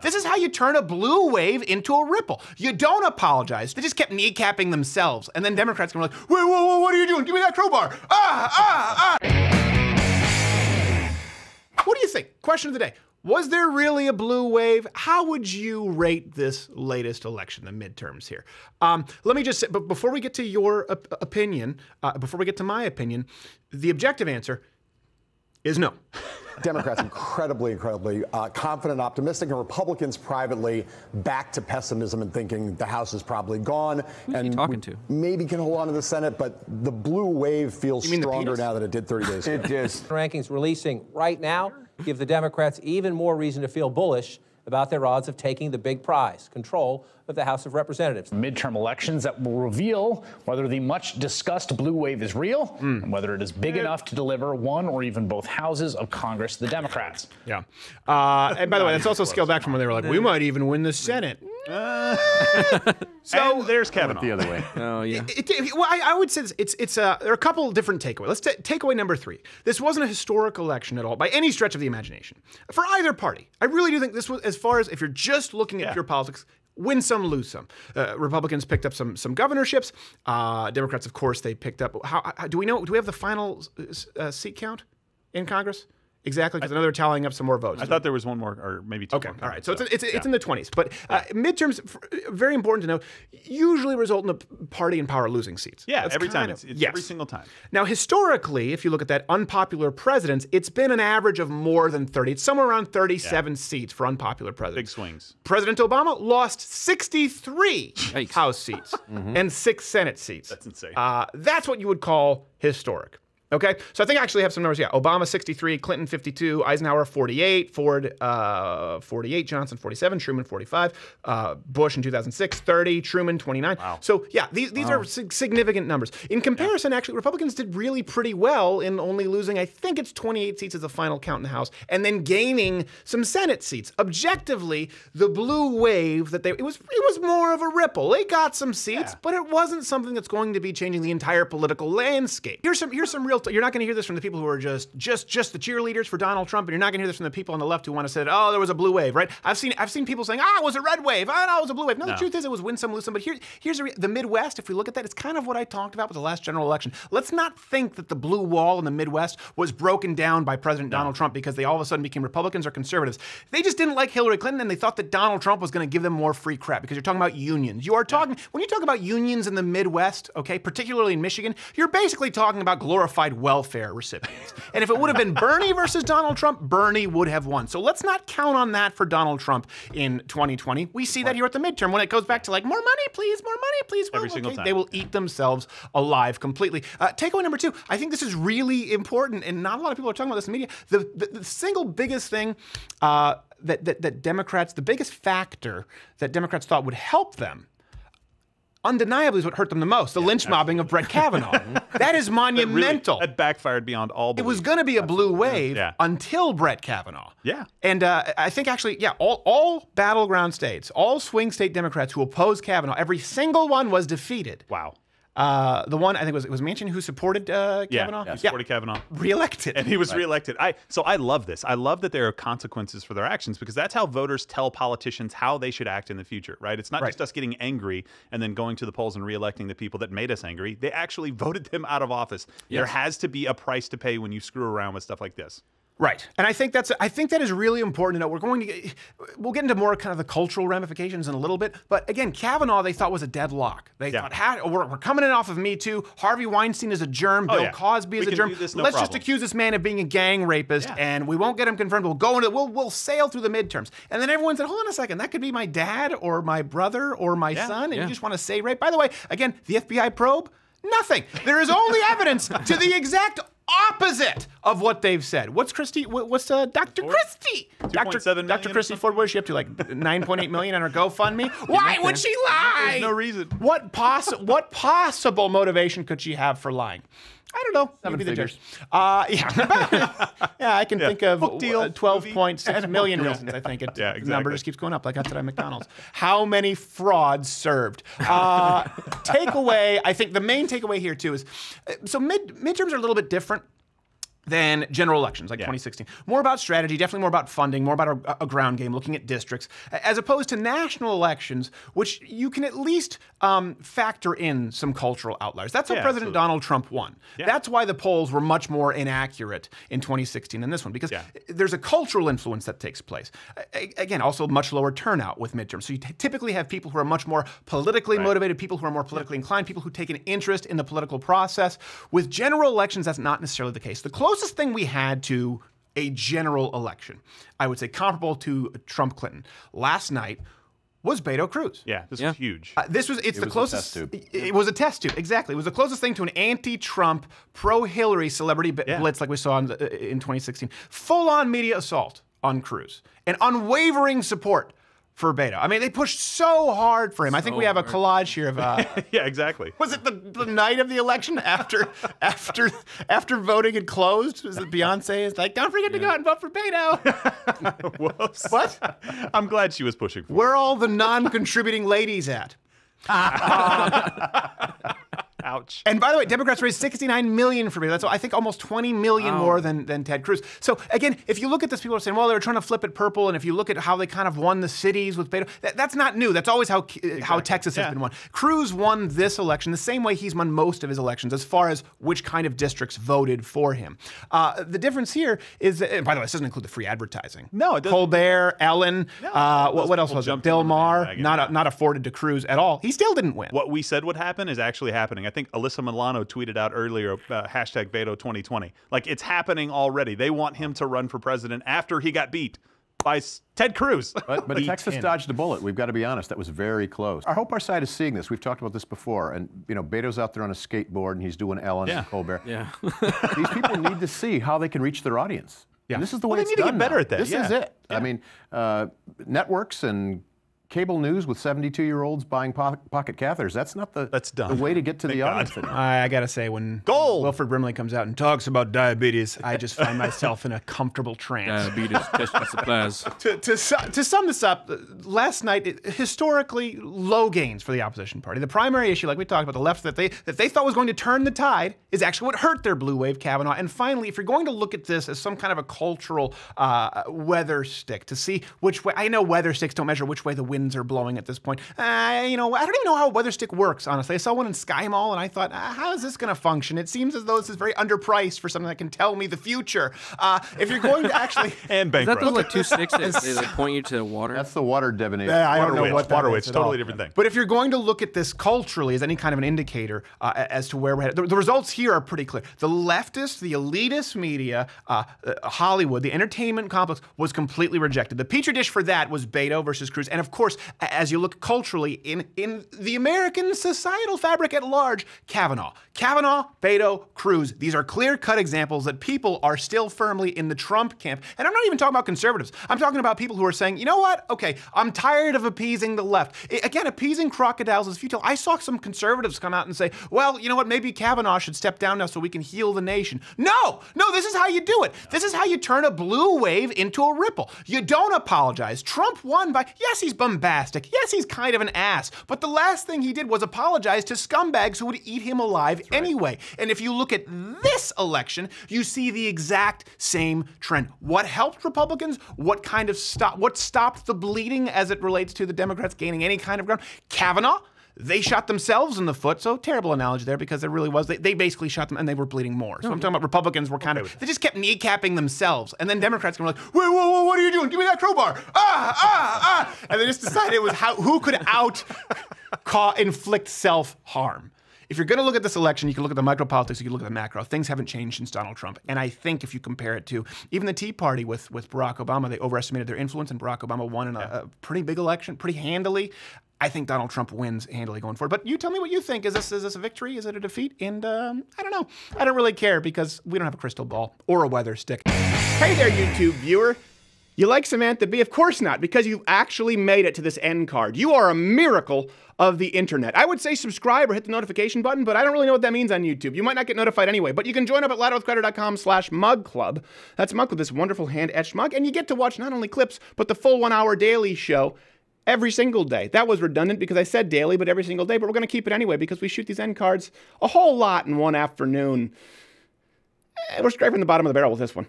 This is how you turn a blue wave into a ripple. You don't apologize. They just kept kneecapping themselves. And then Democrats were like, wait, whoa, what are you doing? Give me that crowbar. What do you think? Question of the day. Was there really a blue wave? How would you rate this latest election, the midterms here? Let me just say, but before we get to your opinion, before we get to my opinion, the objective answer is no. Democrats incredibly confident, optimistic, and Republicans privately back to pessimism and thinking the House is probably gone. Who's he talking to? Maybe can hold on to the Senate, but the blue wave feels stronger now than it did 30 days ago. It is. Rankings releasing right now give the Democrats even more reason to feel bullish about their odds of taking the big prize, control of the House of Representatives. Midterm elections that will reveal whether the much-discussed blue wave is real and whether it is big enough to deliver one or even both houses of Congress to the Democrats. Yeah. And by the way, that's also scaled back from when they were like, we might even win the Senate. So there's Kavanaugh. The other way. Oh, yeah. Well, I would say this, there are a couple different takeaways. Let's takeaway number 3. This wasn't a historic election at all by any stretch of the imagination for either party. I really do think this was, as far as if you're just looking at pure politics, win some, lose some. Republicans picked up some governorships. Democrats, of course, they picked up. Do we have the final seat count in Congress? Exactly, because I know they're tallying up some more votes. I thought there was one more, or maybe 2 more. Okay, all right. So it's in the 20s. But midterms, very important to know, usually result in a party in power losing seats. Yeah, every time. It's every single time. Now, historically, if you look at that unpopular presidents, it's been an average of more than 30. It's somewhere around 37 seats for unpopular presidents. Big swings. President Obama lost 63 House seats and 6 Senate seats. That's insane. That's what you would call historic. Okay, so I think I actually have some numbers. Yeah, Obama 63, Clinton 52, Eisenhower 48, Ford 48, Johnson 47, Truman 45, Bush in 2006 30, Truman 29. Wow. So yeah, these are significant numbers. In comparison, actually, Republicans did really pretty well in only losing, I think it's 28 seats as a final count in the House, and then gaining some Senate seats. Objectively, the blue wave it was more of a ripple. They got some seats, but it wasn't something that's going to be changing the entire political landscape. Here's some real. You're not going to hear this from the people who are just the cheerleaders for Donald Trump, and you're not going to hear this from the people on the left who want to say, oh, there was a blue wave, right? I've seen people saying, it was a red wave. Oh, no, it was a blue wave. No, the truth is it was win some, lose some. But here's the Midwest. If we look at that, it's kind of what I talked about with the last general election. Let's not think that the blue wall in the Midwest was broken down by President Donald Trump because they all of a sudden became Republicans or conservatives. They just didn't like Hillary Clinton, and they thought that Donald Trump was going to give them more free crap because you're talking about unions. You are talking when you talk about unions in the Midwest, okay, particularly in Michigan, you're basically talking about glorified welfare recipients. And if it would have been Bernie versus Donald Trump, Bernie would have won. So let's not count on that for Donald Trump in 2020. We see that here at the midterm when it goes back to like, more money, please, more money, please. Well, every single time. They will eat themselves alive completely. Takeaway number 2, I think this is really important, and not a lot of people are talking about this in the media. The single biggest thing that Democrats, the biggest factor that Democrats thought would help them, undeniably is what hurt them the most, the lynch mobbing of Brett Kavanaugh. That is monumental. That backfired beyond all belief. It was going to be a blue wave until Brett Kavanaugh. Yeah. And I think actually, all battleground states, all swing state Democrats who opposed Kavanaugh, every single one was defeated. Wow. The one, I think it was Manchin who supported Kavanaugh? Yeah, supported Kavanaugh. Reelected. And he was reelected. So I love this. I love that there are consequences for their actions because that's how voters tell politicians how they should act in the future, right? It's not just us getting angry and then going to the polls and reelecting the people that made us angry. They actually voted them out of office. Yes. There has to be a price to pay when you screw around with stuff like this. Right, and I think that is really important to know. We'll get into more kind of the cultural ramifications in a little bit, but again, Kavanaugh they thought was a deadlock. They thought, we're coming in off of Me Too. Harvey Weinstein is a germ. Bill Cosby is a germ. Let's just accuse this man of being a gang rapist, and we won't get him confirmed. We'll sail through the midterms, and then everyone said, hold on a second, that could be my dad or my brother or my son, and you just want to say rape. By the way, again, the FBI probe, nothing. There is only evidence to the exact opposite of what they've said. What's Dr. Christie? Dr. Christie Ford, what is she up to? Like 9.8 million on her GoFundMe? Why would she lie? There's no reason. What possible motivation could she have for lying? I don't know. Maybe the judge. I can think of 12.6 million reasons. I think the number just keeps going up like that at McDonald's. How many frauds served? Takeaway, I think the main takeaway here too is, so midterms are a little bit different. than general elections like 2016. More about strategy, definitely more about funding, more about a ground game, looking at districts, as opposed to national elections, which you can at least factor in some cultural outliers. That's how President Donald Trump won. That's why the polls were much more inaccurate in 2016 than this one, because there's a cultural influence that takes place. Again, also much lower turnout with midterms. So you typically have people who are much more politically motivated, people who are more politically inclined, people who take an interest in the political process. With general elections, that's not necessarily the case. The closest thing we had to a general election, I would say comparable to Trump-Clinton last night, was Beto Cruz. Yeah, this was huge. It's the closest. It was a test tube, exactly. It was the closest thing to an anti-Trump, pro-Hillary celebrity blitz like we saw in 2016. Full-on media assault on Cruz and unwavering support for Beto. I mean, they pushed so hard for him. I think we have a collage here of. Yeah, exactly. Was it the night of the election after voting had closed? Was it Beyonce is like, don't forget to go out and vote for Beto? Whoops. What? I'm glad she was pushing for it. Where are all the non-contributing ladies at? Ouch. And by the way, Democrats raised $69 million for Beto. That's, I think, almost $20 million more than Ted Cruz. So again, if you look at this, people are saying, well, they were trying to flip it purple. And if you look at how they kind of won the cities with Beto, that's not new. That's always how Texas has been won. Cruz won this election the same way he's won most of his elections as far as which kind of districts voted for him. The difference here is, and by the way, this doesn't include the free advertising. No, it doesn't. Colbert, Ellen, what else was it? Del Mar, not not afforded to Cruz at all. He still didn't win. What we said would happen is actually happening. I think Alyssa Milano tweeted out earlier, hashtag Beto 2020. Like, it's happening already. They want him to run for president after he got beat by Ted Cruz. But Texas dodged a bullet. We've got to be honest. That was very close. I hope our side is seeing this. We've talked about this before. And, you know, Beto's out there on a skateboard, and he's doing Ellen and Colbert. Yeah. These people need to see how they can reach their audience. Yeah. And this is the way it's they need to done get better now. at that. This is it. I mean, networks and cable news with 72-year-olds buying pocket catheters. That's not the way to get to the audience. I got to say, when Wilford Brimley comes out and talks about diabetes, I just find myself in a comfortable trance. Diabetes testing supplies. To sum this up, last night, historically low gains for the opposition party. The primary issue, like we talked about, the left that they thought was going to turn the tide is actually what hurt their blue wave, Kavanaugh. And finally, if you're going to look at this as some kind of a cultural weather stick to see which way, I know weather sticks don't measure which way the winds are blowing at this point. You know, I don't even know how a weather stick works, honestly. I saw one in Sky Mall and I thought, how is this going to function? It seems as though this is very underpriced for something that can tell me the future. If you're going to actually... and bankrupt. Is that those like two sticks that they point you to water? That's the water divination. I don't know what water weights, totally different thing. But if you're going to look at this culturally as any kind of an indicator as to where we're headed, the results here are pretty clear. The leftist, the elitist media, Hollywood, the entertainment complex was completely rejected. The petri dish for that was Beto versus Cruz. And of course, as you look culturally in the American societal fabric at large, Kavanaugh, Beto, Cruz. These are clear-cut examples that people are still firmly in the Trump camp. And I'm not even talking about conservatives. I'm talking about people who are saying, you know what? Okay, I'm tired of appeasing the left. Again, appeasing crocodiles is futile. I saw some conservatives come out and say, well, you know what? Maybe Kavanaugh should step down now so we can heal the nation. No, this is how you do it. This is how you turn a blue wave into a ripple. You don't apologize. Trump won by, yes, he's bombastic. Yes, he's kind of an ass. But the last thing he did was apologize to scumbags who would eat him alive anyway. And if you look at this election, you see the exact same trend. What helped Republicans? What stopped the bleeding as it relates to the Democrats gaining any kind of ground? Kavanaugh. They shot themselves in the foot, so terrible analogy there because there really was. They basically shot them and they were bleeding more. So I'm talking about Republicans were kind of, they just kept kneecapping themselves. And then Democrats were like, wait, whoa, what are you doing? Give me that crowbar. And they just decided it was who could inflict self-harm. If you're going to look at this election, you can look at the micropolitics, you can look at the macro. Things haven't changed since Donald Trump. And I think if you compare it to even the Tea Party with Barack Obama, they overestimated their influence and Barack Obama won in a pretty big election, pretty handily. I think Donald Trump wins handily going forward. But you tell me what you think. Is this a victory? Is it a defeat? And I don't know. I don't really care because we don't have a crystal ball or a weather stick. Hey there, YouTube viewer. You like Samantha Bee? Of course not, because you've actually made it to this end card. You are a miracle of the internet. I would say subscribe or hit the notification button, but I don't really know what that means on YouTube. You might not get notified anyway, but you can join up at louderwithcrowder.com/mug club. That's mug with this wonderful hand-etched mug, and you get to watch not only clips, but the full 1-hour daily show every single day. That was redundant because I said daily, but every single day, but we're going to keep it anyway because we shoot these end cards a whole lot in one afternoon. we're scraping the bottom of the barrel with this one.